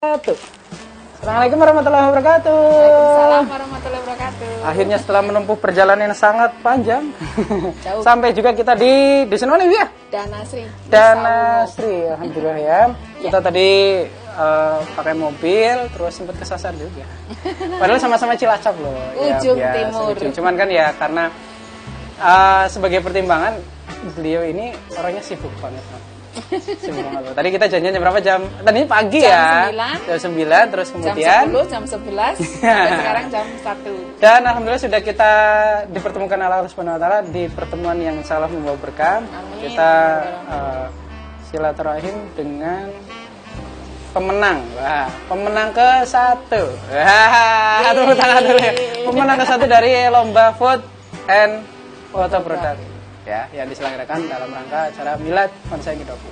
Assalamualaikum warahmatullahi wabarakatuh. Waalaikumsalam warahmatullahi wabarakatuh. Akhirnya setelah menempuh perjalanan yang sangat panjang, Jauh. sampai juga kita di mana ya? Danasri. Danasri, alhamdulillah ya. Kita tadi pakai mobil, terus sempat kesasar juga. Padahal sama-sama Cilacap loh. Ujung ya, timur. Cuman kan ya karena sebagai pertimbangan beliau ini orangnya sibuk banget. Sibuk banget. Tadi kita janjian jam berapa? Tadi pagi ya. Jam 9, terus kemudian jam 10, jam 11, sampai sekarang jam 1. Dan alhamdulillah sudah kita dipertemukan Allah Subhanahu wa taala di pertemuan yang salah membawa berkah. Amin. Kita silaturahim dengan pemenang. Wah, pemenang ke-1. Wah, tepuk tangan dulu ya. Pemenang ke-1 dari lomba food and photo product ya, yang diselenggarakan dalam rangka acara Milad Konsaing Hidoku.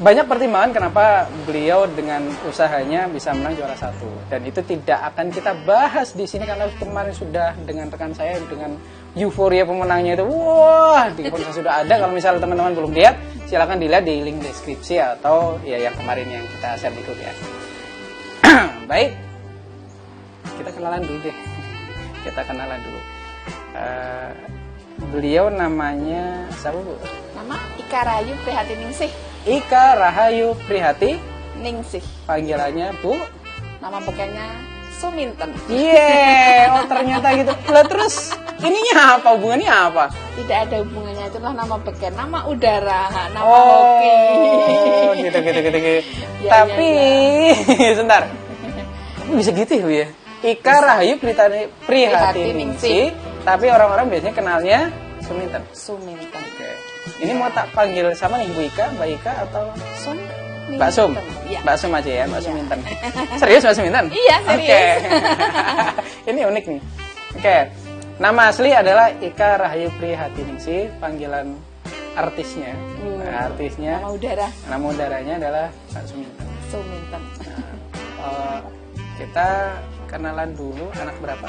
Banyak pertimbangan kenapa beliau dengan usahanya bisa menang juara 1, dan itu tidak akan kita bahas di sini karena kemarin sudah dengan rekan saya dengan euforia pemenangnya itu, wah, di podcast sudah ada. Kalau misalnya teman-teman belum lihat, silakan dilihat di link deskripsi atau ya yang kemarin yang kita share di grup ya. Baik, kita kenalan dulu deh. Beliau namanya siapa, Bu? Nama Ika Rahayu Prihati Ningsih. Ika Rahayu Prihati Ningsih. Panggilannya Bu? Nama bekennya Suminten. Oh ternyata gitu. Lah terus ininya apa, hubungannya apa? Tidak ada hubungannya, itulah nama beken, nama udara, nama hoki. hoki. Gitu. Ya, Tapi sebentar. Bisa gitu ya, Bu ya? Ika Rahayu Prihati Ningsih, tapi orang-orang biasanya kenalnya Suminten. Suminten. Oke. Ini mau tak panggil sama nih, Bu Ika, Mbak Ika atau Sum? Mbak Sum? Iya. Mbak Sum aja ya, Mbak Iya. Suminten. Serius Mbak Suminten? Iya, serius. Oke. Ini unik nih. Oke. Nama asli adalah Ika Rahayu Prihati Ningsih, panggilan artisnya. Artisnya. Nama udaranya adalah Mbak Suminten. Suminten. Kita kenalan dulu, anak berapa?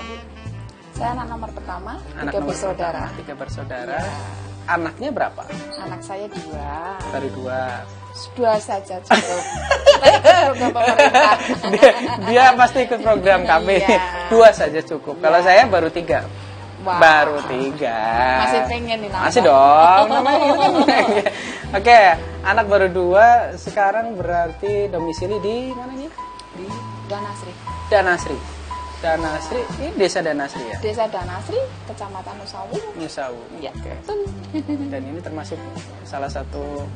Saya anak nomor pertama, Anak 3 nomor bersaudara. pertama, 3 bersaudara. Ya. Anaknya berapa? Anak saya 2. Baru 2. 2 saja cukup. Kita ikut program pemerintah. Dia pasti ikut program kami. Iya. 2 saja cukup. Kalau saya baru 3. Wah. Baru 3. Masih pengen nih nambah. Masih dong. Namanya gitu kan. Oke, anak baru 2 sekarang berarti domisili di mana nih? Di Danasri. Danasri, ini desa Danasri ya? Desa Danasri, Kecamatan Nusawu. Nusawu. Ya, Oke. betul. Dan ini termasuk salah satu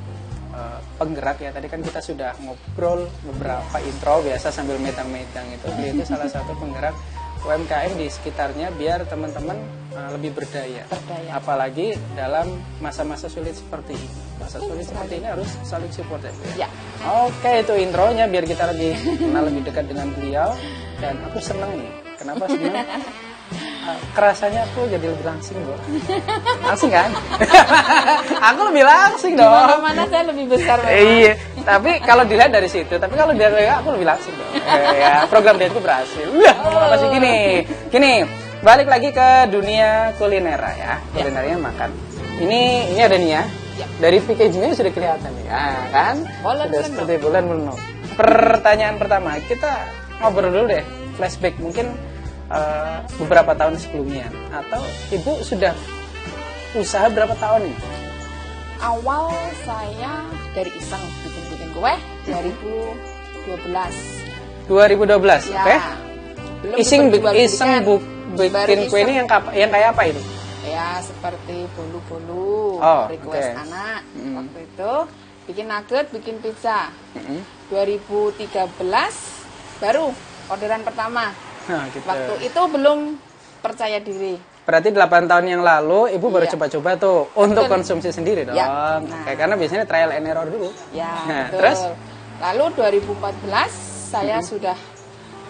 penggerak ya. Tadi kan kita sudah ngobrol beberapa intro biasa sambil medang-medang itu. Dia itu salah satu penggerak UMKM di sekitarnya biar teman-teman lebih berdaya. Apalagi dalam masa-masa sulit seperti ini. Masa sulit seperti ini harus saling support ya, Bu ya. Ya. Oke, itu intronya biar kita lebih kenal lebih dekat dengan beliau. Dan aku seneng nih. Kenapa seneng? Kerasanya aku jadi lebih langsing, Bu. Langsing kan? Aku lebih langsing dong. Mana saya lebih besar. Iya, tapi kalau dilihat dari situ, tapi kalau dari aku lebih langsing dong. Ya, program dietku berhasil. Wah, apa sih gini, balik lagi ke dunia kuliner ya. Kulinernya makan. Ini ada nih ya. Dari packagingnya sudah kelihatan nih, kan? Sudah seperti bulan belum. Pertanyaan pertama, kita ngobrol dulu deh, flashback mungkin beberapa tahun sebelumnya, atau Ibu sudah usaha berapa tahun nih? Awal saya dari iseng bikin kue 2012. 2012, Ya. oke? Belum Iseng dijual-belikan. bikin kue ini yang kayak apa itu? Ya, seperti bolu-bolu, request anak. Waktu itu bikin nugget, bikin pizza. 2013 baru orderan pertama. Nah, gitu. Waktu itu belum percaya diri. Berarti 8 tahun yang lalu Ibu baru coba-coba tuh untuk konsumsi sendiri dong. Ya. Karena biasanya trial and error dulu. Ya, Nah, betul. terus? Lalu 2014 saya sudah,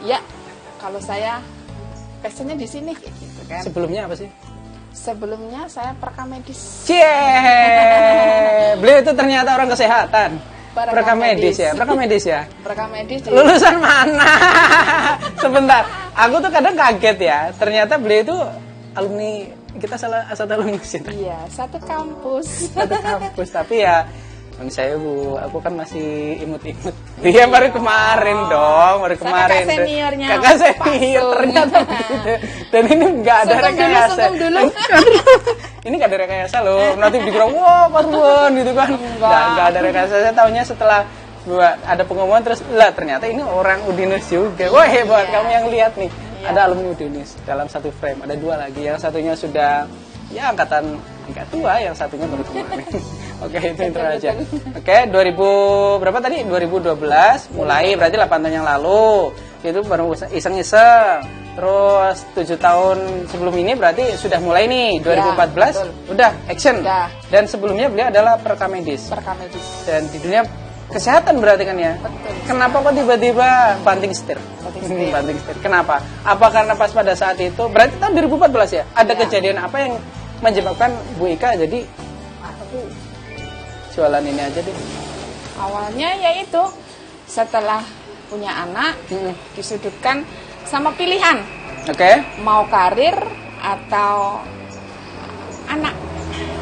ya kalau saya passionnya di sini kayak gitu kan. Sebelumnya apa sih? Sebelumnya saya perekam medis. Beliau itu ternyata orang kesehatan. Perekam medis ya. Perekam medis di... Lulusan mana? Sebentar. Aku tuh kadang kaget ya. Ternyata beliau itu alumni kita salah satu alumni sih. Iya, satu kampus. Satu kampus, tapi ya Saya Bu, aku kan masih imut-imut. Iya baru kemarin dong, baru Saya kemarin. kakak seniornya, Kakak senior Pasung. ternyata begitu. Dan ini nggak ada Sungkem dulu, rekayasa. sungkem dulu. Ini nggak ada rekayasa loh. Nanti dikira wah Parwan gitu kan. Nggak ada rekayasa. Saya tahunya setelah ada pengumuman terus lah ternyata ini orang Udinus juga. Wah hebat, kamu yang lihat nih. Ada alumni Udinus dalam satu frame. Ada 2 lagi. Yang satunya sudah ya angkatan agak tua, yang satunya baru kemarin. Oke, itu intro aja. Oke, 2000 berapa tadi? 2012 mulai berarti 8 tahun yang lalu. Itu baru iseng-iseng. Terus 7 tahun sebelum ini berarti sudah mulai nih 2014 betul. udah action. Udah. Dan sebelumnya beliau adalah perekam medis. Perekam medis. Dan di dunia kesehatan berarti kan ya. Betul. Kenapa kok tiba-tiba banting setir? Banting setir. Banting setir. Kenapa? Apa karena pas pada saat itu berarti tahun 2014 ya? Ada kejadian apa yang menyebabkan Bu Ika jadi aku jualan ini aja deh. Awalnya yaitu setelah punya anak disudutkan sama pilihan Oke. mau karir atau anak.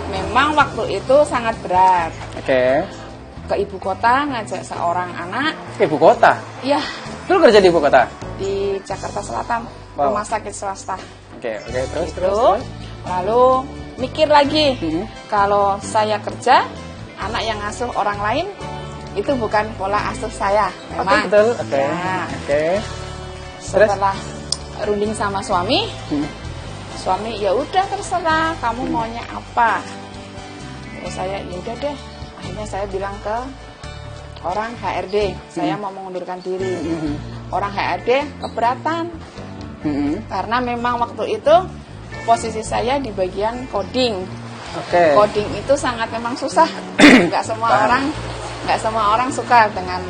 Memang waktu itu sangat berat. Oke. Ke ibu kota ngajak seorang anak, Ibu kota. ya Dulu kerja di ibu kota. di Jakarta Selatan, Wow. rumah sakit swasta. Oke, terus Itu, terus. lalu mikir lagi, Mhm. kalau saya kerja, anak yang ngasuh orang lain itu bukan pola asuh saya. Oke, Memang. betul. Oke. Nah, Oke. Terus? setelah runding sama suami, suami ya udah terserah kamu maunya apa. Terus saya ya udah deh. Akhirnya saya bilang ke orang HRD, saya mau mengundurkan diri. Orang HRD keberatan karena memang waktu itu posisi saya di bagian coding. Oke. Coding itu sangat memang susah. Nggak semua orang suka dengan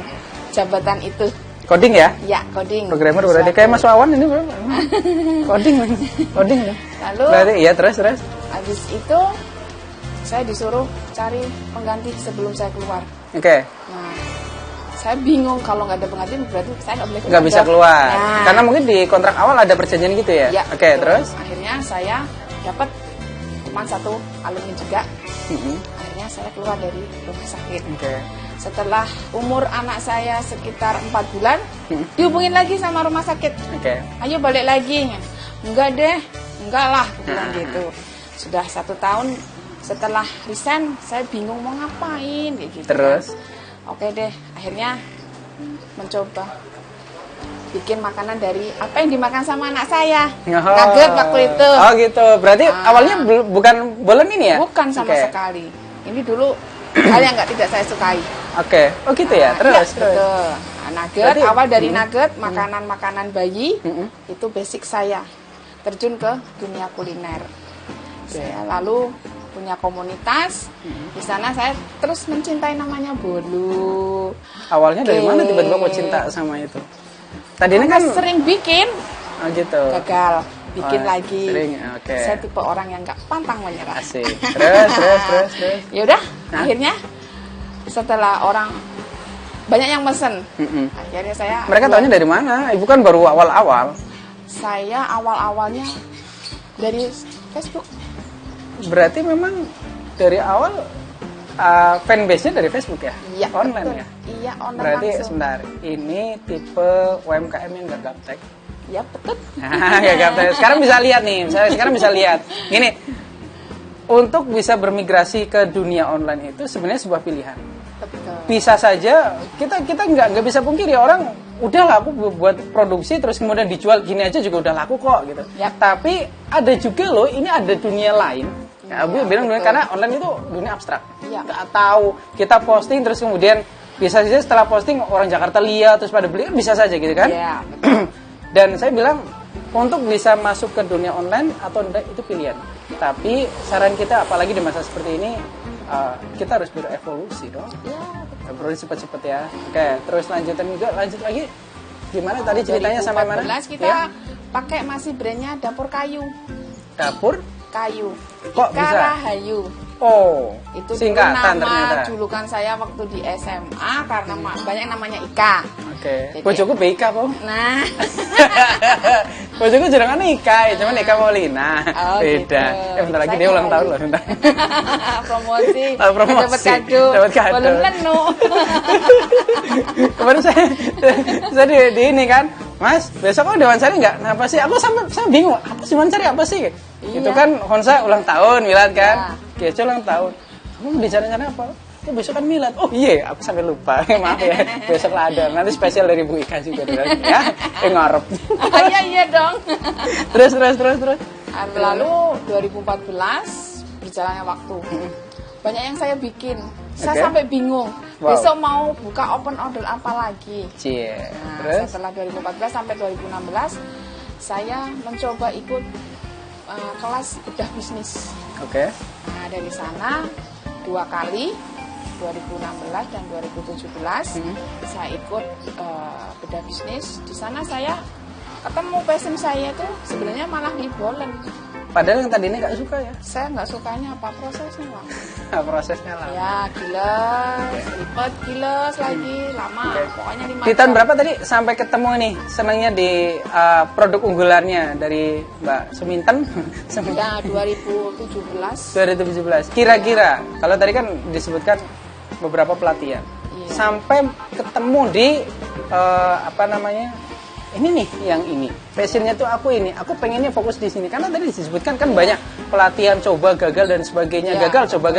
jabatan itu. Coding ya? Ya, coding. Programmer berarti kayak Mas Wawan ini berapa? Coding. Coding ya. Lalu Berarti iya terus. habis itu saya disuruh cari pengganti sebelum saya keluar. Oke. Nah, saya bingung kalau nggak ada pengganti berarti saya nggak boleh keluar. Nggak bisa keluar. Nah, Karena mungkin di kontrak awal ada perjanjian gitu ya? ya, Oke, betul. terus? Akhirnya saya dapat teman satu alumni juga. Mhm. Akhirnya saya keluar dari rumah sakit. Oke. Setelah umur anak saya sekitar 4 bulan, dihubungin lagi sama rumah sakit. Oke. Ayo balik lagi. Enggak deh, enggak lah, aku bilang gitu. Sudah 1 tahun setelah resign, saya bingung mau ngapain kayak gitu. Terus? Oke deh, akhirnya mencoba bikin makanan dari apa yang dimakan sama anak saya. Oh. Nugget waktu itu. Oh gitu. Berarti awalnya bukan bolen ini ya? Bukan sama Oke. sekali. Ini dulu hal yang tidak saya sukai. Oke. Oh gitu ya. Terus. Iya, betul. Nah, nugget, Berarti- awal dari nugget, makanan-makanan bayi, Mm-mm. itu basic saya. Terjun ke dunia kuliner. Saya lalu punya komunitas. Di sana saya terus mencintai namanya bolu. Awalnya dari Oke. mana tiba-tiba kok cinta sama itu? Tadinya Karena kan sering bikin, oh gitu. gagal. Bikin Oh, lagi. sering, oke. Saya tipe orang yang nggak pantang menyerah. Asik. Terus. Ya udah, akhirnya setelah orang banyak yang mesen, Mm-mm. akhirnya saya Mereka taunya dari mana? Ibu kan baru awal-awal. saya awal-awalnya dari Facebook. Berarti memang dari awal fanbase-nya dari Facebook ya? Iya, Online betul. ya? Iya, online Berarti langsung. sebentar, ini tipe UMKM yang gak gaptek. Ya, betul. Gak gaptek. Sekarang bisa lihat nih, sekarang bisa lihat. Gini, untuk bisa bermigrasi ke dunia online itu sebenarnya sebuah pilihan. Betul. Bisa saja kita nggak bisa pungkiri orang udah laku buat produksi terus kemudian dijual gini aja juga udah laku kok gitu. Yap. Tapi ada juga loh ini ada dunia lain. Ya, Abu bilang betul. karena online itu dunia abstrak. Iya. Nggak tahu kita posting terus kemudian bisa saja setelah posting orang Jakarta lihat terus pada beli bisa saja gitu kan. Iya, betul. Dan saya bilang untuk bisa masuk ke dunia online atau enggak itu pilihan. Tapi saran kita apalagi di masa seperti ini kita harus berevolusi dong. Ya, Perlu cepet-cepet ya. Oke, terus lanjut lagi. Gimana tadi ceritanya sampai mana? 2014 kita Ya? pakai masih brandnya dapur kayu. Dapur? Kayu. Kok Ika bisa? Rahayu. Oh, Itu dulu singkatan nama ternyata. julukan saya waktu di SMA karena banyak namanya Ika. Oke. Jadi- Bojoku Bika, Po. Nah, Bojoku jenengan Ika, ya, cuman Ika Maulina. Oh, Beda. gitu. Bentar lagi Saya dia ulang Ika tahun Wali. loh, bentar. promosi, Promosi. dapat kado, Dapat kado. belum penuh. Kemarin saya di ini kan, Mas, besok kok diwawancara nggak? Nah, apa sih? Saya bingung, apa sih wawancara apa sih? Iya. Itu kan Honsa ulang tahun, Milad kan? Ya. Kece ulang tahun. Kamu bicara apa? Oh, besok kan Milad. Oh iya, aku sampai lupa. Maaf ya, besok lah ada. Nanti spesial dari Bu Ika juga. Ya, ngarep. Iya dong. Terus. Lalu 2014 berjalannya waktu. Banyak yang saya bikin. Saya Oke. sampai bingung. Wow. Besok mau buka open order apa lagi? Cie. Nah, Terus? setelah 2014 sampai 2016 saya mencoba ikut kelas bedah bisnis. Oke. Nah, dari sana 2 kali 2016 dan 2017 saya ikut bedah bisnis. Di sana saya ketemu passion saya itu sebenarnya malah di bolen. Padahal yang tadi ini nggak suka ya. Saya nggak sukanya apa prosesnya, Pak. Prosesnya lah. Ya, giles, ribet, giles lagi, lama. Oke. Pokoknya 5 Di tahun berapa tadi sampai ketemu nih senangnya di produk unggulannya dari Mbak Suminten? Ya, 2017. 2017. Kira-kira kalau tadi kan disebutkan beberapa pelatihan. Iya. Sampai ketemu di apa namanya? Ini nih yang ini. Passionnya tuh aku ini. Aku pengennya fokus di sini karena tadi disebutkan kan banyak pelatihan coba gagal dan sebagainya. Iya. Gagal coba.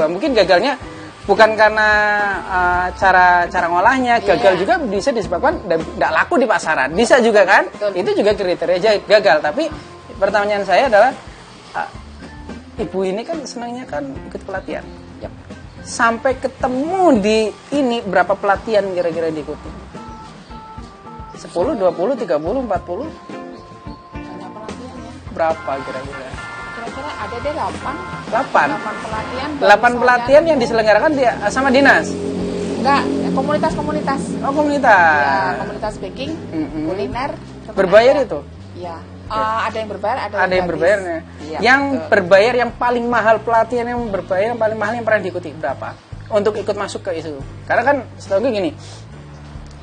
Mungkin gagalnya bukan karena cara ngolahnya, gagal Iya. juga bisa disebabkan tidak laku di pasaran. Bisa juga kan? Betul. Itu juga kriteria gagal. Tapi pertanyaan saya adalah ibu ini kan senangnya kan ikut pelatihan. Yap. Sampai ketemu di ini berapa pelatihan kira-kira diikuti? 10, 20, 30, 40? Banyak pelatihan ya. Berapa kira-kira? Kira-kira ada deh 8. 8. 8 pelatihan. 8 pelatihan yang diselenggarakan sama dinas? Enggak, komunitas-komunitas. Oh, komunitas. Ya, komunitas baking, kuliner. Berbayar ada. itu? Iya. Ada yang berbayar, ada Ada yang gratis. berbayarnya. Iya, Yang betul. berbayar yang paling mahal, pelatihan yang berbayar yang paling mahal yang pernah diikuti berapa? Untuk ikut masuk ke itu. Karena kan setahu gue gini.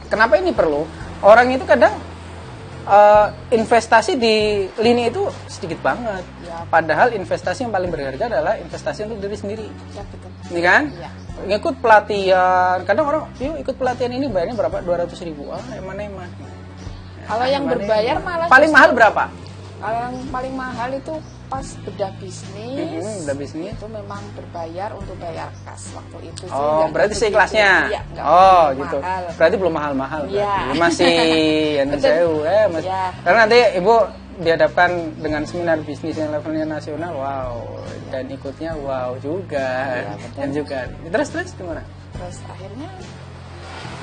Kenapa ini perlu? Orang itu kadang investasi di lini itu sedikit banget. Ya. Padahal investasi yang paling berharga adalah investasi untuk diri sendiri. Ya, betul. Ini kan? Iya. Ngikut pelatihan. Kadang orang, yuk ikut pelatihan ini bayarnya berapa? 200.000. Emang. Kalau yang berbayar malah Paling justru- mahal berapa? Kalau yang paling mahal itu pas bedah bisnis. Bedah bisnis. Itu memang berbayar untuk bayar kas waktu itu sih. Oh, nggak berarti begitu. seikhlasnya. Iya, nggak Oh, begitu gitu. mahal. Berarti belum mahal-mahal. Iya. berarti. Masih yang Betul. sewu Mas. Iya. Karena nanti Ibu dihadapkan dengan seminar bisnis yang levelnya nasional, wow, dan ikutnya wow juga. Iya, betul. Dan juga. Terus gimana? Terus akhirnya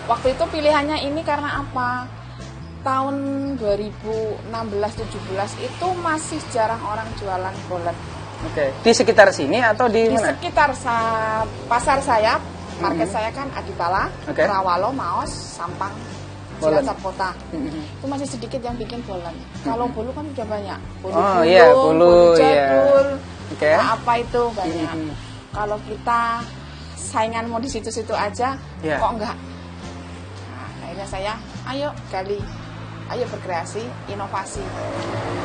waktu itu pilihannya ini karena apa? Tahun 2016-17 itu masih jarang orang jualan bolen. Oke. Di sekitar sini atau di Di mana? sekitar pasar saya, market saya kan Adipala, Oke. Rawalo, Maos, Sampang, Bolen. Cilacap Kota. Itu masih sedikit yang bikin bolen. Kalau bolu kan udah banyak. Bolu Oh, iya, bolu, iya. jadul, Oke. apa itu banyak. Kalau kita saingan mau di situ-situ aja, Iya. kok enggak? Nah, akhirnya saya, ayo gali, ayo berkreasi, inovasi.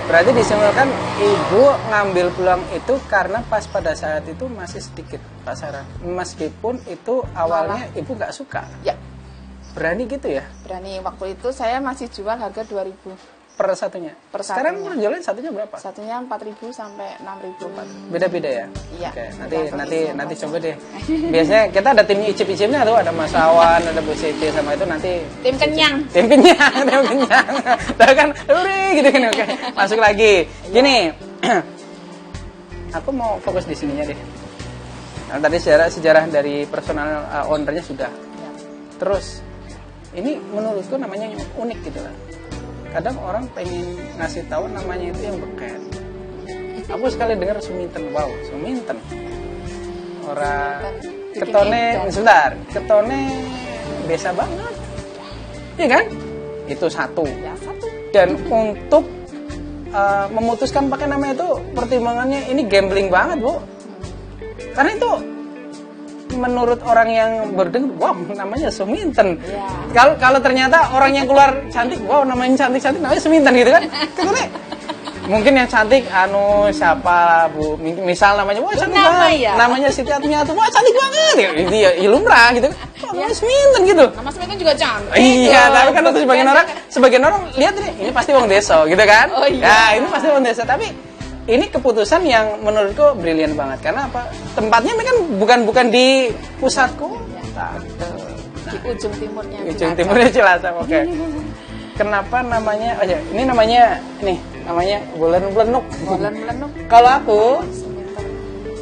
Berarti disimpulkan Ibu ngambil peluang itu karena pas pada saat itu masih sedikit pasaran. Meskipun itu awalnya Ibu nggak suka. Ya, Berani gitu ya berani. Waktu itu saya masih jual harga 2.000. per satunya. Per Sekarang satunya. penjualan satunya berapa? Satunya 4.000 sampai 6.000. Beda-beda ya? Iya. Oke, Tergantung nanti isinya coba deh. Biasanya kita ada tim icip-icipnya tuh, ada Mas Awan, ada Bu Siti sama itu nanti Tim kenyang. tim kenyang. Tahu kan? Uri gitu kan. Oke, masuk lagi. Gini. Aku mau fokus di sininya deh. Nah, tadi sejarah dari personal ownernya sudah. Ya. Terus ini menurutku namanya unik gitu lah. Kadang orang pengen ngasih tahu namanya itu yang beken. Aku sekali dengar Suminten, wow, Suminten. Orang Bikin ketone, edan. sebentar, ketone biasa banget. Iya kan? Itu satu. Ya, satu. Dan untuk memutuskan pakai nama itu pertimbangannya ini gambling banget, Bu. Karena itu menurut orang yang berdengar, wow namanya Suminten. Iya. Kalau ternyata orang yang keluar cantik, wow namanya cantik namanya Suminten gitu kan. Karena mungkin yang cantik siapa Bu, misal namanya wah cantik Nama banget. ya? Namanya Siti Atmiati, wah cantik banget. Ya, itu ya lumrah gitu kan. Kok namanya Suminten gitu. Nama Suminten juga cantik. Iya, loh. tapi kan untuk sebagian orang lihat ini pasti wong desa gitu kan. Oh, iya. Ya, ini pasti wong desa, tapi ini keputusan yang menurutku brilian banget. Karena apa? Tempatnya kan bukan di pusat kota. Di ujung timurnya. Ujung timurnya Cilacap. Oke. Kenapa namanya? Oh ya, ini namanya Bulan Melenuk. Bulan Melenuk. Kalau aku Suminten.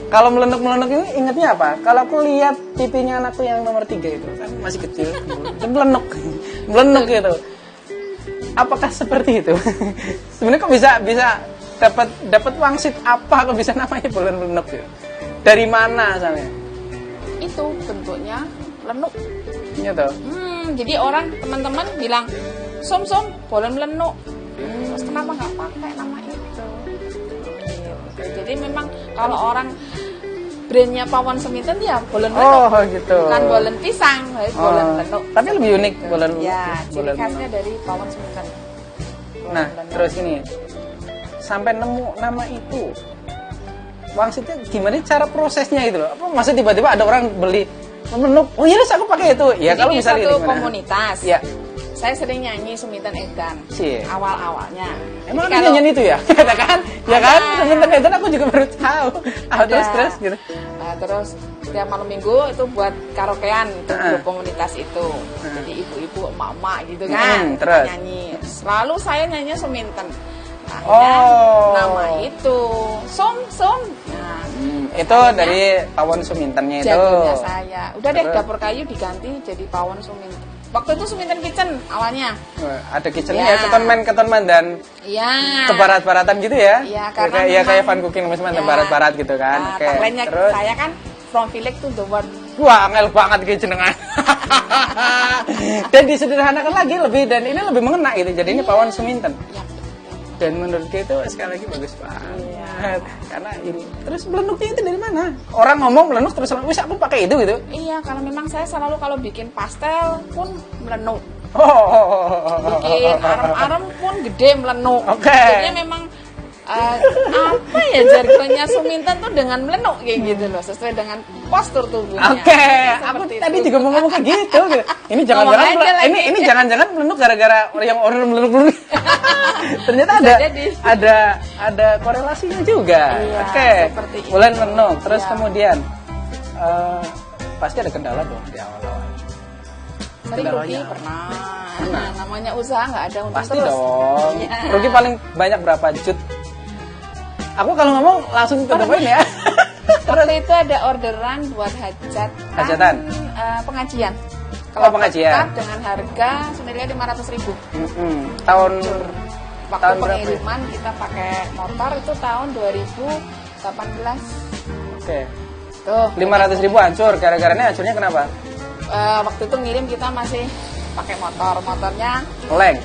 kalau melenuk ini ingetnya apa? Kalau aku lihat pipinya anakku yang nomor 3 itu kan masih kecil, itu melenuk gitu. Apakah seperti itu? Sebenarnya kok bisa dapat wangsit apa kok bisa namanya bulan melenuk gitu? Dari mana asalnya? Itu bentuknya lenuk. Gitu. Jadi teman-teman bilang, Som bulan melenuk. Terus kenapa nggak pakai nama itu? Gitu. Jadi memang kalau orang brandnya Pawon Suminten ya bulan melenuk. Oh gitu. Bukan bulan pisang, tapi bulan melenuk. Tapi lebih unik bulan Ya, ciri bulan khasnya melenuk. dari Pawon Suminten. Nah, terus ini sampai nemu nama itu. Wangsitnya gimana cara prosesnya gitu loh? Apa maksud tiba-tiba ada orang beli melenuk? Oh iya, aku pakai itu. Ya Jadi kalau ini misalnya satu gimana? komunitas. Ya. Saya sering nyanyi Suminten Edan. Sih. Awal-awalnya. Emang Jadi ada nyanyian itu ya? Kata kan? Ya kan? Ada. Suminten Edan aku juga baru tahu. Terus gitu. Nah, terus setiap malam minggu itu buat karaokean itu grup komunitas itu. Jadi ibu-ibu, emak-emak gitu kan terus? nyanyi. Selalu saya nyanyi Suminten. Akhirnya nama itu Som. Nah, itu dari Pawon Sumintennya itu. jagonya saya. Udah deh Terus? dapur kayu diganti jadi Pawon Suminten. Waktu itu Suminten Kitchen awalnya. Ada kitchennya Ya. ya, ketonman dan Iya. ke barat-baratan gitu ya? Iya, karena kayak memang- Van Cooking misalnya Ya. barat-barat gitu kan. Nah, Oke. tagline-nya Terus saya kan from village to the world. wah, angel banget gitu jenengan. Dan disederhanakan lagi dan ini lebih mengena gitu. Jadi ini Pawon Suminten. Ya, Dan menurutku itu sekali lagi bagus banget. Iya. Karena ini terus melenuknya itu dari mana? Orang ngomong melenuk terus wis aku pakai itu gitu. iya, karena memang saya selalu kalau bikin pastel pun melenuk. Oh. Bikin arem-arem pun gede melenuk. Oke. Jadinya memang apa ya jargonnya Suminten tuh dengan melenuk kayak gitu loh, sesuai dengan postur tubuhnya. Oke, aku Seperti tadi itu. juga mau ngomong kayak gitu. Ini jangan-jangan Ngomong aja lagi. ini jangan-jangan melenuk gara-gara yang orang melenuk. Ternyata Bisa jadi. ada korelasinya juga. Iya, Oke. seperti itu. Bulan melenuk, terus Iya. kemudian pasti ada kendala dong di awal-awal. Sering rugi Kendalanya. pernah. Nah, namanya usaha nggak ada untung Pasti terus. dong. Iya. Rugi paling banyak berapa jut? Aku kalau ngomong langsung to the point ya. Waktu itu ada orderan buat Hajatan? Pengajian. Oh, pengajian. tetap dengan harga senilai 500.000. Tahun Waktu tahun berapa ya? pengiriman kita pakai motor itu tahun 2018. Oke. Tuh. 500.000 hancur. Gara-garanya hancurnya kenapa? Waktu itu ngirim kita masih pakai motornya Oleng.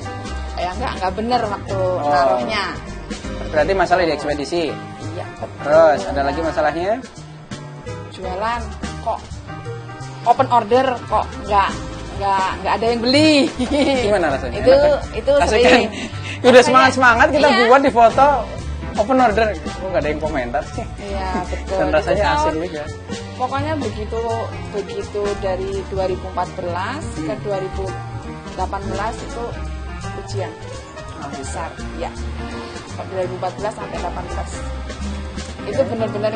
ya nggak bener waktu Oh. naruhnya. Berarti masalah di ekspedisi. Iya. Terus ada lagi masalahnya? Jualan kok open order kok nggak ada yang beli. Gimana rasanya? Itu Enak, kan? itu Asik sering. kan? Udah semangat kita Iya. buat di foto open order. Kok nggak ada yang komentar sih? Iya betul. Dan rasanya Itu asik tahun- juga. Pokoknya begitu dari 2014 ke 2018 itu ujian besar. Ya. 2014 sampai 18. Itu benar-benar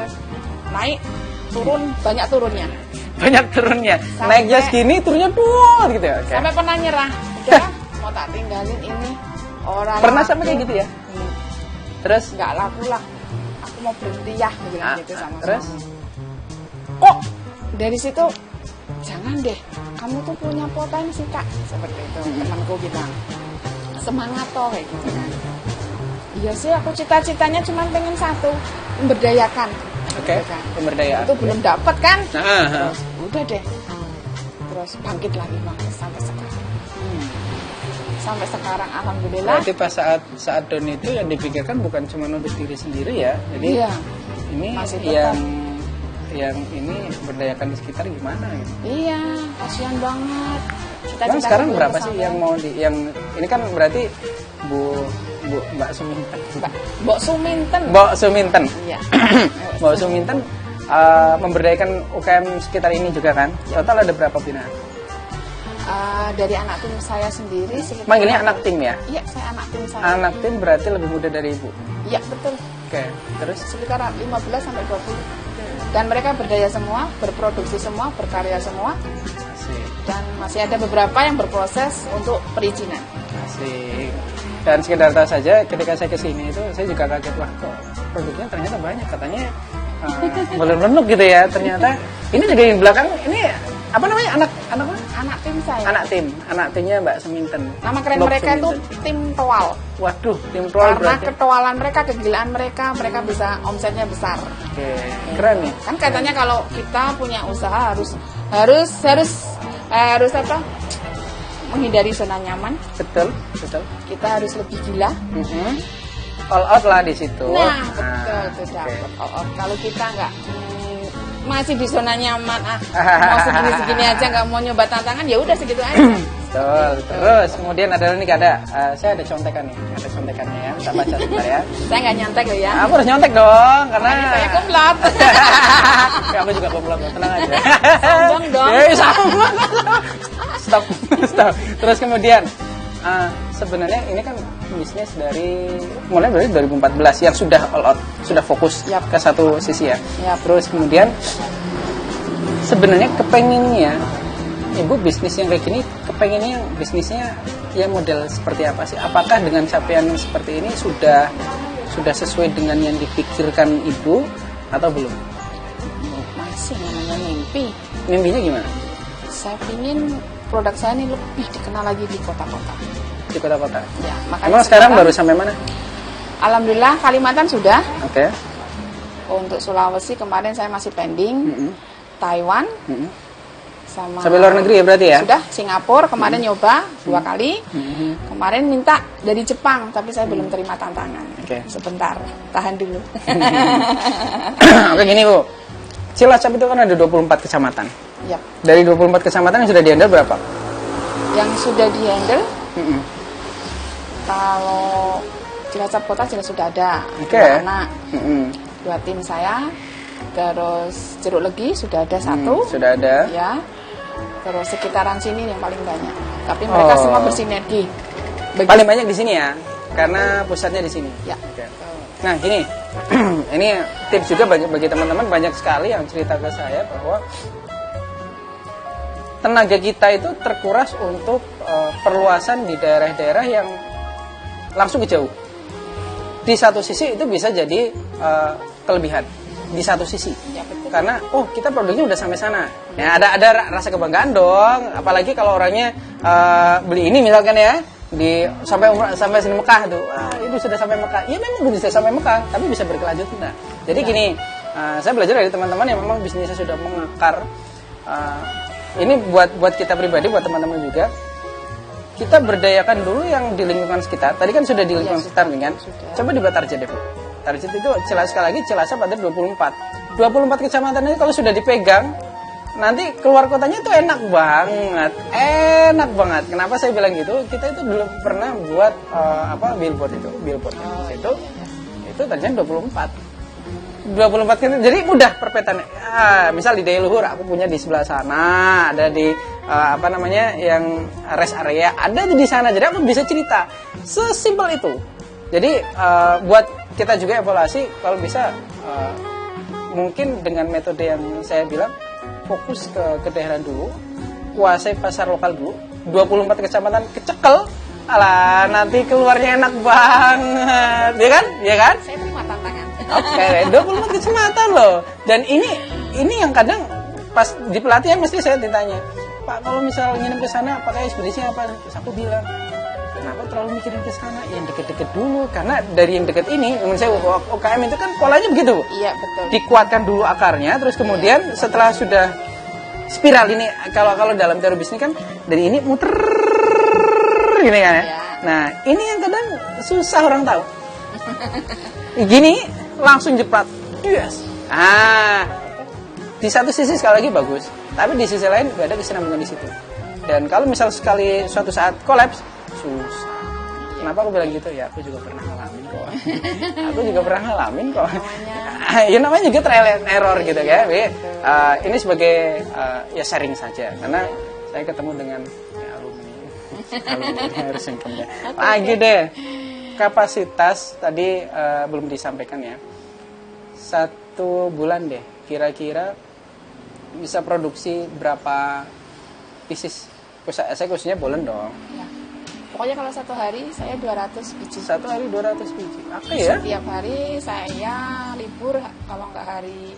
naik, turun, banyak turunnya. Banyak turunnya. Sampai- Naiknya segini, turunnya duat gitu ya. Oke. Sampai pernah nyerah. Udah, mau tak tinggalin ini. Orang Pernah laku. sampai kayak gitu ya? Terus Nggak laku lah. Aku mau berhenti ya, dia bilang gitu sama terus? suami. Kok dari situ jangan deh, kamu tuh punya potensi kak, seperti itu. Temanku bilang semangat toh kayak gitu kan. Iya sih, aku cita-citanya cuma pengen satu, memberdayakan. Oke, Gitu kan. pemberdayaan. Itu belum dapat kan? Nah, Terus udah deh, terus bangkit lagi sampai sekarang. Sampai sekarang alhamdulillah. berarti pas saat down itu yang dipikirkan bukan cuma untuk diri sendiri ya. Jadi Iya. ini Masih tetap. yang yang ini berdayakan di sekitar gimana gitu. Iya, kasihan banget. Kan sekarang berapa sih yang mau yang ini kan berarti Mbak Suminten. Mbok Suminten. Mbak Suminten. Iya. Mbak Suminten memberdayakan UKM sekitar ini juga kan? Total ada berapa binaan? Dari anak tim saya sendiri sekitar. Manggilnya anak tim ya? Iya, saya anak tim saya. Anak tim berarti lebih muda dari ibu. Iya, betul. Oke, terus Sekitar 15 sampai 20. Dan mereka berdaya semua, berproduksi semua, berkarya semua. asik, Dan masih ada beberapa yang berproses untuk perizinan. asik. Dan sekedar tahu saja, ketika saya kesini itu saya juga kaget, wah kok produknya ternyata banyak, katanya melunuk gitu ya. Ternyata ini juga yang belakang ini apa namanya anak apa? Anak tim saya. Anak timnya Mbak Suminten. Nama keren Mbak mereka itu Suminten. tim toal. Waduh, tim toal Karena berarti. ketualan mereka, kegilaan mereka, mereka bisa omsetnya besar. Oke, keren nih. Kan katanya kalau kita punya usaha harus apa? Menghindari zona nyaman. Betul. Kita harus lebih gila. All out lah di situ. Nah, betul itu oke. dapat. Kalau kita nggak masih di zona nyaman, mau segini-segini aja nggak mau nyoba tantangan, ya udah segitu aja. Betul. Terus kemudian ada nih saya ada contekan nih, ada contekannya ya. Kita baca sebentar ya. Saya nggak nyontek loh ya. Aku harus nyontek dong karena Saya kumlot. ya, aku juga kumlot, tenang aja. Sombong dong. Sombong. Stop. Terus kemudian sebenarnya ini kan bisnis mulai dari 2014 yang sudah all out, sudah fokus Yap. ke satu sisi ya. Yap. Terus kemudian sebenarnya kepenginnya Ibu bisnis yang kayak gini, kepenginnya bisnisnya ya model seperti apa sih? Apakah dengan capaian yang seperti ini sudah sesuai dengan yang dipikirkan Ibu atau belum? Masih namanya mimpi. Mimpinya gimana? Saya ingin produk saya ini lebih dikenal lagi di kota-kota. Di kota-kota. Ya, makanya Emang sekarang baru sampai mana? Alhamdulillah Kalimantan sudah. Oke. Untuk Sulawesi kemarin saya masih pending. Taiwan sama Sampai luar negeri ya berarti ya? sudah. Singapura kemarin nyoba 2 kali. Kemarin minta dari Jepang, tapi saya belum terima tantangan. Oke. Sebentar, tahan dulu. Oke gini Bu, Cilacap itu kan ada 24 kecamatan. Yap. Dari 24 kecamatan yang sudah dihandle berapa? Yang sudah dihandle, kalau Cilacap Kota jelas sudah ada. Oke. 2 anak, Mm-mm. 2 tim saya. Terus Jeruk Legi sudah ada 1. Sudah ada. Ya. Terus sekitaran sini yang paling banyak. Tapi mereka semua bersinergi. Paling banyak di sini ya, karena pusatnya di sini. Ya. Oke. Nah gini, ini tips juga bagi teman-teman, banyak sekali yang cerita ke saya bahwa tenaga kita itu terkuras untuk perluasan di daerah-daerah yang langsung ke jauh. Di satu sisi itu bisa jadi kelebihan. Di satu sisi, Ya, betul. karena kita produknya udah sampai sana. Ya ada rasa kebanggaan dong. Apalagi kalau orangnya beli ini misalkan ya sampai sini Mekah tuh, itu sudah sampai Mekah. Iya memang bisa sampai Mekah, tapi bisa berkelanjutan. Nah, jadi gini, saya belajar dari teman-teman yang memang bisnisnya sudah mengakar. Ini buat kita pribadi, buat teman-teman juga. Kita berdayakan dulu yang di lingkungan sekitar. Tadi kan sudah di lingkungan sekitar kan. Sudah. Coba dibuat target deh, Bu. Target itu sekali lagi Cilacap ada 24 kecamatan ini kalau sudah dipegang, nanti keluar kotanya tuh enak banget. Kenapa saya bilang gitu? Kita itu belum pernah buat billboard itu targetnya 24 kan, jadi mudah perpetaannya. Misal di Dayluhur aku punya di sebelah sana, ada di yang rest area ada di sana, jadi aku bisa cerita sesimpel itu. Jadi buat kita juga evaluasi, kalau bisa mungkin dengan metode yang saya bilang, fokus ke daerah dulu, kuasai pasar lokal dulu, 24 kecamatan kecekel, nanti keluarnya enak banget, ya kan? Saya terima tantangan. Oke, 24 kecamatan loh. Dan ini yang kadang pas di pelatihan mesti saya ditanya, Pak, kalau misal nginep ke sana pakai ekspedisinya apa? Terus aku bilang, kenapa terlalu mikirin ke sana? Yang deket-deket dulu, karena dari yang deket ini, menurut saya UKM itu kan polanya begitu, Bu. Iya, betul. Dikuatkan dulu akarnya, terus kemudian setelah sudah spiral ini, kalau dalam teori bisnis kan dari ini muter gini kan ya. Ya. Nah, ini yang kadang susah orang tahu. Gini langsung jeprat. Yes. di satu sisi sekali lagi bagus, tapi di sisi lain gak ada kesinambungan di situ. Dan kalau misal sekali suatu saat kolaps, susah. Kenapa aku bilang gitu? Ya aku juga pernah ngalamin kok. Aku juga pernah ngalamin kok. Ya namanya juga trial and error gitu ya. Ini sebagai ya sharing saja, karena saya ketemu dengan ya, alumni harus income ya. Lagi deh, kapasitas tadi belum disampaikan ya. 1 bulan deh, kira-kira bisa produksi berapa pieces? Saya khususnya bolen dong. Ya. Pokoknya kalau 1 hari saya 200 biji. 1 hari 200 biji. Oke ya? Setiap hari saya libur, kalau nggak hari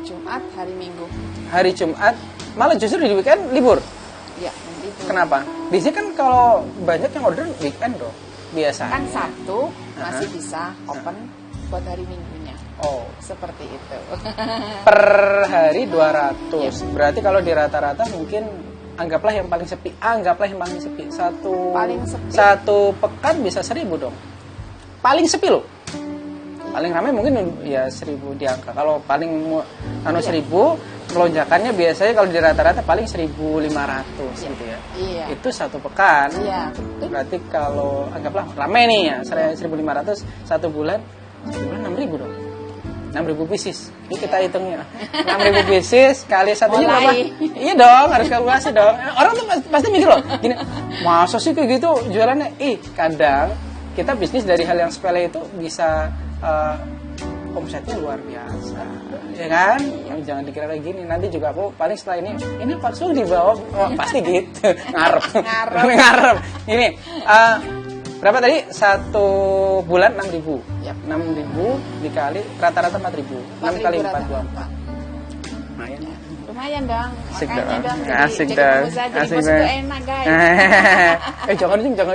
Jumat, hari Minggu. Hari Jumat, malah justru di weekend libur. Ya, itu. Kenapa? Biasanya kan kalau banyak yang order weekend dong, biasa. Kan Sabtu masih bisa open buat hari Minggunya. Oh, Seperti itu. per hari 200. Ya. Berarti kalau di rata-rata mungkin anggaplah yang paling sepi. Paling sepi. Satu pekan bisa 1.000 dong. Paling sepi loh. Paling ramai mungkin ya 1.000 di angka. Kalau paling 1.000, lonjakannya biasanya kalau di rata-rata paling 1.500 gitu ya. Iya. Itu 1 pekan. Iya, betul. Berarti kalau anggaplah ramai nih ya, 1.500 1 bulan 6.000 dong. 6.000 pieces. Ini kita hitungnya. 6.000 pieces kali satunya berapa? Iya dong, harus kalkulasi dong. Orang tuh pasti mikir loh, gini, masa sih kayak gitu jualannya? Kadang kita bisnis dari hal yang sepele itu bisa omsetnya luar biasa, ya kan? Jangan dikira kayak gini. Nanti juga aku paling setelah ini paksul di bawah, pasti gitu. Ngarep. Ini berapa tadi? 1 bulan 6.000. Yap. 6.000 dikali rata-rata 4.000. 6 kali 4 24. Lumayan. Lumayan dong. Asik Makanya dong. dong. Asik jadi dong. pengusaha, jadi Asik bos dong. itu enak, guys.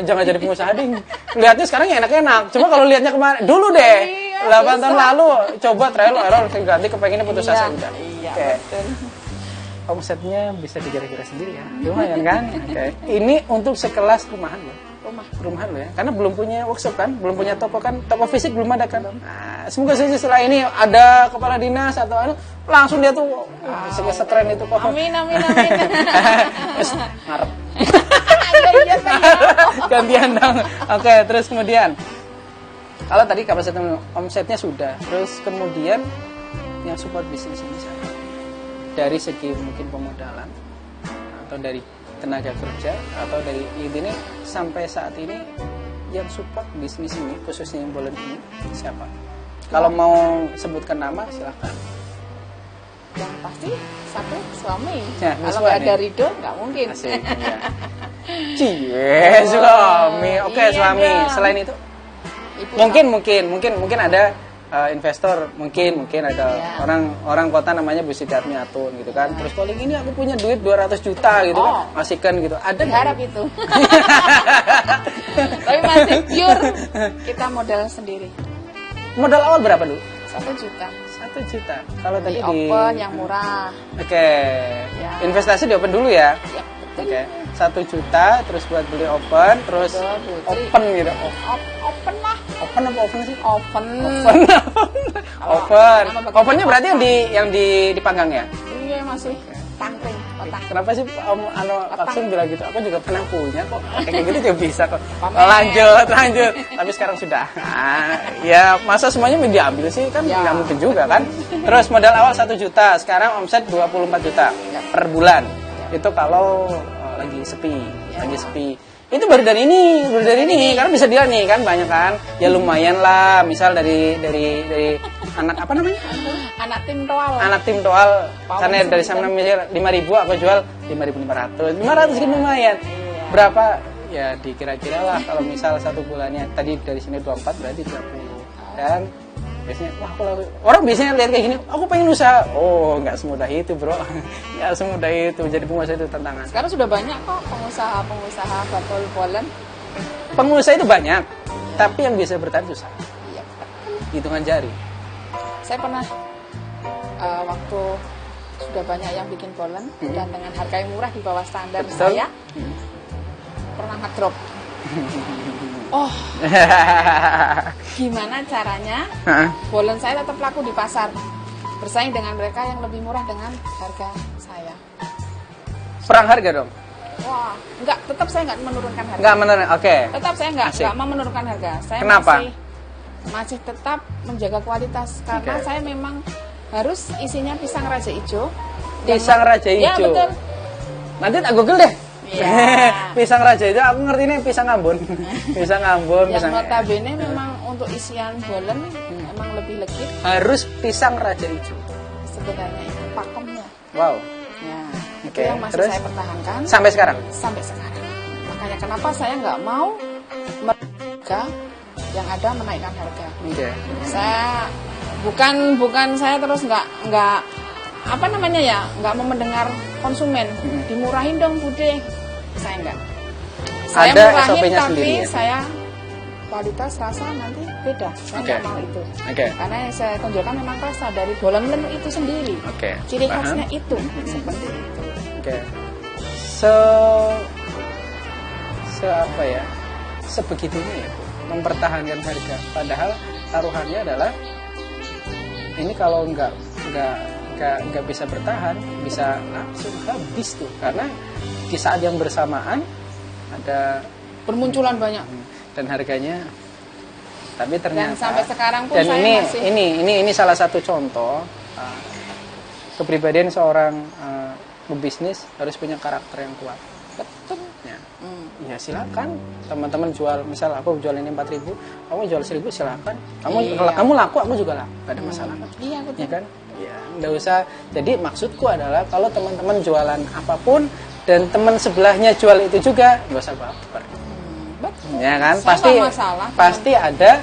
Jangan jadi pengusaha ding. Lihatnya sekarang ya enak-enak. Coba kalau lihatnya kemarin dulu deh. Iya, 8 tahun lalu coba trial error ganti kepengennya putus asa udah. Iya, Oke. betul. Omsetnya bisa dikira-kira sendiri ya. Lumayan kan? Oke. Ini untuk sekelas rumahan loh. Rumahan loh ya. Karena belum punya workshop kan, belum punya toko kan, toko fisik belum ada kan. Nah, semoga saja setelah ini ada kepala dinas atau langsung dia tuh sekeren itu kok. Amin. Terus ngarep. Iya, Gantian dong. Oke, terus kemudian kalau tadi kapasitas omsetnya sudah, terus kemudian yang support bisnis ini siapa? Dari segi mungkin pemodalan atau dari tenaga kerja atau dari ini sampai saat ini yang support bisnis ini khususnya yang bolen ini siapa? Kalau mau sebutkan nama silahkan. Yang pasti satu suami. Ya, kalau suami. nggak ada Ridho nggak mungkin. Asik, ya. Cie, suami. Oke, Iya suami. dong. Selain itu Ibu mungkin ada investor, mungkin ada Ya. orang kota namanya Bu Sidarmi Atun gitu kan. Terus calling ini aku punya duit 200 juta gitu kan. Masihkan gitu. Ada nggak? harap itu. Tapi masih pure kita modal sendiri. Modal awal berapa dulu? 1 juta. 1 juta. Kalau tadi Di open yang murah. Oke. Ya. Investasi di open dulu ya. Ya, betul. Oke. 1 juta terus buat beli open, terus Betul, Putri. open gitu. Open lah. Open apa open sih? Open. Open. nama bagian Opennya berarti yang dipanggang ya? Iya masih tangkring otak. Kenapa sih Om Vaksin bilang gitu? Aku juga pernah punya kok. Kayak gitu juga bisa kok. Pamer. Lanjut. Tapi sekarang sudah. Ya masa semuanya mau diambil sih kan Ya. nggak mungkin juga kan. Terus modal awal 1 juta, sekarang omset 24 juta per bulan. Itu kalau lagi sepi, lagi sepi. Itu baru dari ini, karena bisa dilihat nih kan banyak kan. Ya lumayan lah, misal dari anak apa namanya? Anak tim toal. Anak tim toal, Pawang karena dari sana misal 5.000 aku jual 5.500. 500 gitu lumayan. Berapa? Ya dikira-kira lah kalau misal 1 bulannya tadi dari sini 24 berarti 30. Dan biasanya orang biasanya lihat kayak gini, aku pengen usaha. Oh, nggak semudah itu, Bro. Nggak semudah itu. Jadi pengusaha itu tantangan. Sekarang sudah banyak kok pengusaha botol bolen. Pengusaha itu banyak, tapi yang bisa bertahan susah. Iya. Hitungan jari. Saya pernah waktu sudah banyak yang bikin bolen dan dengan harga yang murah di bawah standar Betul. saya pernah ngedrop. Oh, gimana caranya bolen saya tetap laku di pasar? bersaing dengan mereka yang lebih murah dengan harga saya. Perang harga dong? Wah, enggak, tetap saya enggak menurunkan harga. Enggak menurun, oke. Tetap saya enggak Asik. mau menurunkan harga. Saya Kenapa? masih tetap menjaga kualitas karena Oke. saya memang harus isinya pisang raja hijau. Pisang raja Ya, hijau. betul. Nanti tak google deh. Iya. Pisang raja itu aku ngerti ini pisang Ambon. Pisang Ambon, Yang pisang notabene memang untuk isian bolen memang lebih legit harus pisang raja hijau. sebenarnya itu pakemnya. Wow. Ya, itu Oke, yang masih terus? saya pertahankan Sampai sekarang. sampai sekarang. Makanya kenapa saya nggak mau harga yang ada menaikkan harga. Oke. Saya bukan saya terus nggak apa namanya ya, nggak mau mendengar konsumen dimurahin dong bude. Saya nggak. Saya Ada murahin SOP-nya tapi sendiri ya? saya kualitas rasa nanti beda. Saya Oke. nggak mau itu. Oke. Karena yang saya tonjolkan memang rasa dari bolen itu sendiri. Oke. Ciri Paham? khasnya itu seperti itu. Oke. Apa ya? Sebegitunya ya, Bu, mempertahankan harga. Padahal taruhannya adalah ini kalau nggak bisa bertahan, bisa langsung habis tuh. Karena di saat yang bersamaan ada Bermunculan banyak. dan harganya. Tapi ternyata Dan sampai sekarang pun dan saya ini masih ini salah satu contoh kepribadian seorang pebisnis harus punya karakter yang kuat. betul. Ya. Ya silakan teman-teman jual, misal aku jual ini 4.000, kamu jual 1.000 silakan. Iya. Kamu laku, aku juga laku, gak ada masalah kan? Iya betul. Ya kan? Ya, nggak usah. Jadi maksudku adalah kalau teman-teman jualan apapun dan teman sebelahnya jual itu juga, nggak usah baper. Betul. Ya kan? Saya Pasti nggak masalah. pasti ada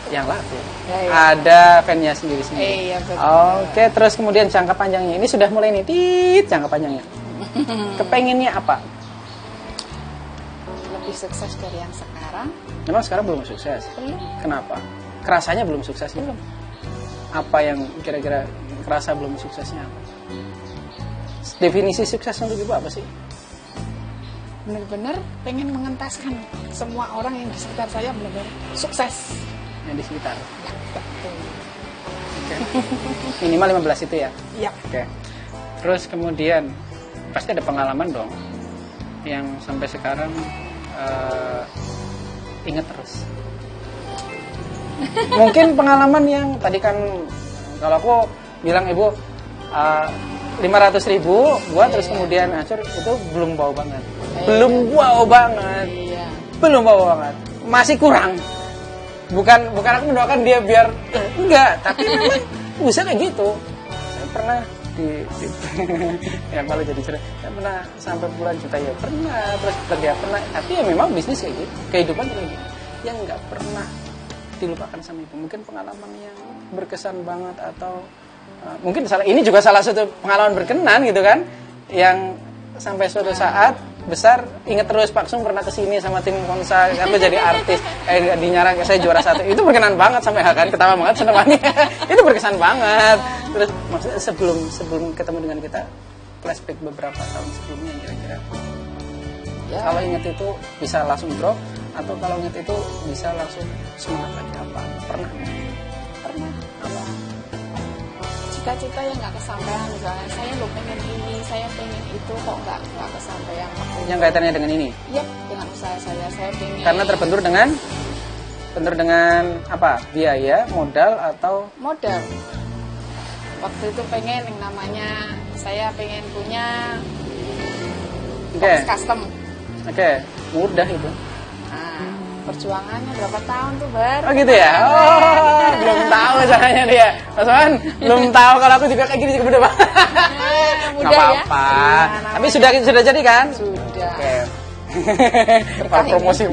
yang laku. Ya, iya. Ada fan-nya sendiri-sendiri. Iya betul. Oke, terus kemudian jangka panjangnya ini sudah mulai nih, jangka panjangnya. Kepenginnya apa? Lebih sukses dari yang sekarang. Memang sekarang belum sukses. Belum. Kenapa? Kerasanya belum sukses. Belum. Apa yang kira-kira kerasa belum suksesnya apa? Definisi sukses untuk Ibu apa sih? Benar-benar pengen mengentaskan semua orang yang di sekitar saya benar-benar sukses. Yang di sekitar. Ya, betul. Oke. Minimal 15 itu ya? Iya. Oke. Terus kemudian pasti ada pengalaman dong yang sampai sekarang ingat terus. Mungkin pengalaman yang tadi kan kalau aku bilang Ibu 500.000 buat terus kemudian hancur itu belum bau banget. Belum bau banget. Iya. Belum bau banget. Masih kurang. Bukan aku mendoakan dia biar enggak, tapi memang bisa kayak gitu. Saya pernah di ya malah jadi cerita. Saya pernah sampai puluhan juta ya pernah, terus kerja pernah. Tapi ya memang bisnis kayak gitu, kehidupan kayak gitu. Yang nggak pernah dilupakan sama Ibu. Mungkin pengalaman yang berkesan banget atau mungkin ini juga salah satu pengalaman berkenan gitu kan, yang sampai suatu saat besar inget terus Pak Sung pernah kesini sama tim Konsa, aku jadi artis, dinyarang saya juara 1, itu berkenan banget sampai kan ketawa banget seneng banget. Itu berkesan banget. Terus maksudnya sebelum ketemu dengan kita, flashback beberapa tahun sebelumnya kira-kira. Ya. Kalau inget itu bisa langsung drop atau kalau inget itu bisa langsung semangat lagi apa? Pernah? Pernah. Apa? Cita-cita yang nggak kesampaian, misalnya saya lo pengen ini, saya pengen itu, kok nggak kesampaian. Yang kaitannya dengan ini? Iya, dengan usaha saya pengen. Karena terbentur dengan apa? Biaya, modal atau modal. Waktu itu pengen yang namanya saya pengen punya box custom. Oke, mudah itu. Nah, perjuangannya berapa tahun tuh baru. Oh gitu ya? Oh, belum tahu caranya dia. Mas Man, belum tahu kalau aku juga kayak gini juga mudah banget. Mudah Nggak ya? apa-apa. Iya, Tapi sudah jadi kan? Sudah. Oke. Berkah ini. Promosi.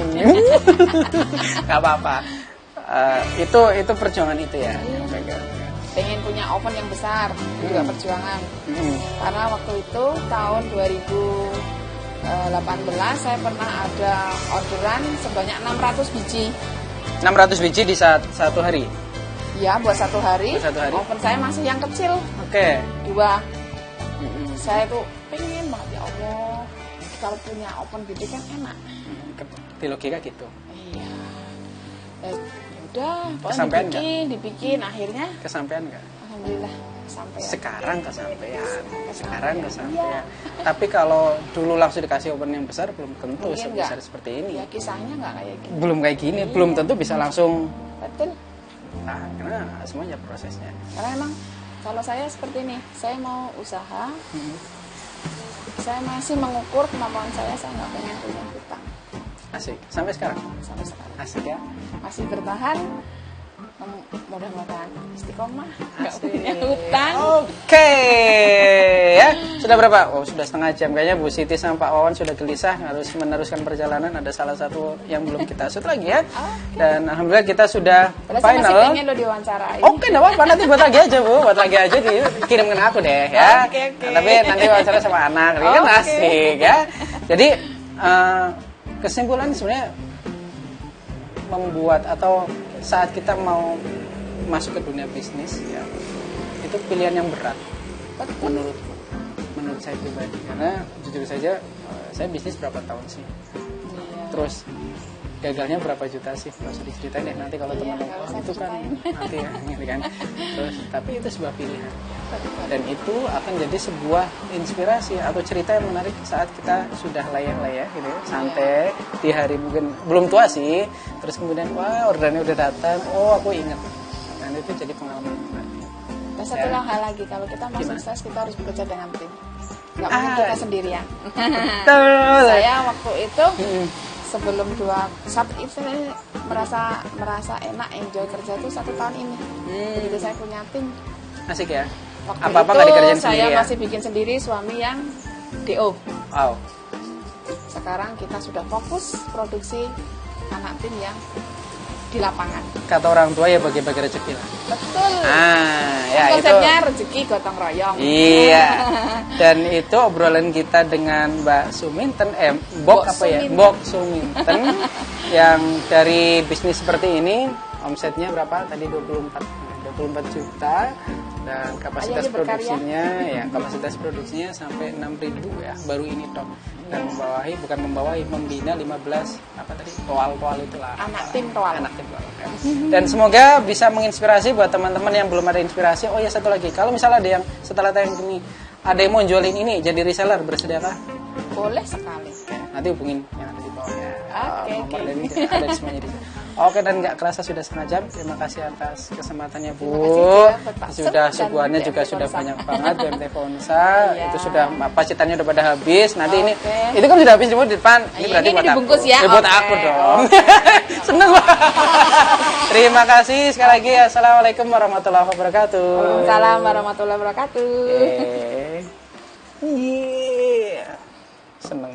Nggak apa-apa. Itu perjuangan itu ya. Oke. Pengen punya oven yang besar, itu juga perjuangan. Karena waktu itu tahun 2018 saya pernah ada orderan sebanyak 600 biji. 600 biji di satu hari. Ya, buat satu hari. Buat satu hari. Oven saya masih yang kecil, Oke. 2. Saya tuh pengen banget, ya Allah, kalau punya oven gede kan enak. Di logika gitu. Iya. Udah, Kesampean dibikin, akhirnya Kesampean nggak? alhamdulillah kesampaian. Sekarang kesampaian. Tapi kalau dulu langsung dikasih open yang besar belum tentu Mungkin sebesar nggak. seperti ini. Ya kisahnya nggak kayak gitu. Belum kayak gini, belum tentu bisa langsung. Betul. Nah, karena semuanya prosesnya. Karena emang kalau saya seperti ini, saya mau usaha, saya masih mengukur kemampuan saya nggak pengen punya hutang Asik. Sampai sekarang. sampai sekarang. Asik ya. Masih bertahan, mudah-mudahan istiqomah, nggak Asik. punya hutang. Oke, ya sudah berapa? Oh sudah setengah jam kayaknya Bu Siti sama Pak Wawan sudah gelisah harus meneruskan perjalanan. Ada salah satu yang belum kita shoot lagi ya. Dan alhamdulillah kita sudah Padahal saya masih final. pengen lo diwawancarai. Oke, enggak apa-apa, nanti buat lagi aja Bu, buat lagi aja dikirimkan aku deh ya. Oke. Nah, tapi nanti wawancara sama anak, ini kan Oke. asik ya. Jadi kesimpulan sebenarnya membuat atau saat kita mau masuk ke dunia bisnis ya itu pilihan yang berat Betul. menurut saya pribadi karena jujur saja saya bisnis berapa tahun sih Iya. terus gagalnya berapa juta sih nggak usah diceritain deh nanti kalau Iya, teman nggak usah itu kan diceritain. nanti ya gitu kan terus tapi itu sebuah pilihan dan itu akan jadi sebuah inspirasi atau cerita yang menarik saat kita sudah layak-layak gitu ya, santai di hari mungkin belum tua sih terus kemudian wah orderannya udah datang oh aku ingat dan itu jadi pengalaman yang menarik. Dan satu Ya. hal lagi, kalau kita mau Gimana? sukses kita harus bekerja dengan tim. Nggak mungkin kita sendirian. Betul. Saya waktu itu Mm. sebelum saat itu saya merasa enak enjoy kerja itu 1 tahun ini. Begitu saya punya tim. Asik ya Waktu apa-apa itu nggak dikerjain saya sendiri ya masih bikin sendiri, suami yang DO. wow Sekarang kita sudah fokus produksi anak tim yang di lapangan. kata orang tua ya bagi-bagi rezeki lah Betul. ya itu Konsepnya rezeki gotong royong. iya dan itu obrolan kita dengan Mbak Suminten Mbok apa ya Suminten. Mbok Suminten yang dari bisnis seperti ini omsetnya berapa tadi 24 juta dan kapasitas Ayo, berkarya. produksinya ya kapasitas produksinya sampai 6.000 ya baru ini top dan membina 15 apa tadi toal itulah Anak tim toal. anak tim toal ya. Dan semoga bisa menginspirasi buat teman-teman yang belum ada inspirasi. Oh ya satu lagi kalau misalnya ada yang setelah tayang ini ada yang mau jualin ini jadi reseller bersediakah? Boleh sekali. Nanti hubungin yang ada di bawah ya. Oke, Nomor oke. dan ada di semuanya di sini. Oke dan nggak kerasa sudah setengah jam. Terima kasih atas kesempatannya Bu. Terima kasih juga buat Pak Sum Sudah dan suguhannya BMT juga sudah Fonsa. banyak banget BMT Fonsa. Iya. Itu sudah pacitannya udah pada habis. Nanti ini Oke. itu kan sudah habis di depan. Ini Iya, berarti ini buat dibungkus aku. ya? Buat Oke. aku dong. Seneng banget. Terima kasih sekali lagi. Assalamualaikum warahmatullahi wabarakatuh. Waalaikumsalam warahmatullahi wabarakatuh. Iya. Seneng.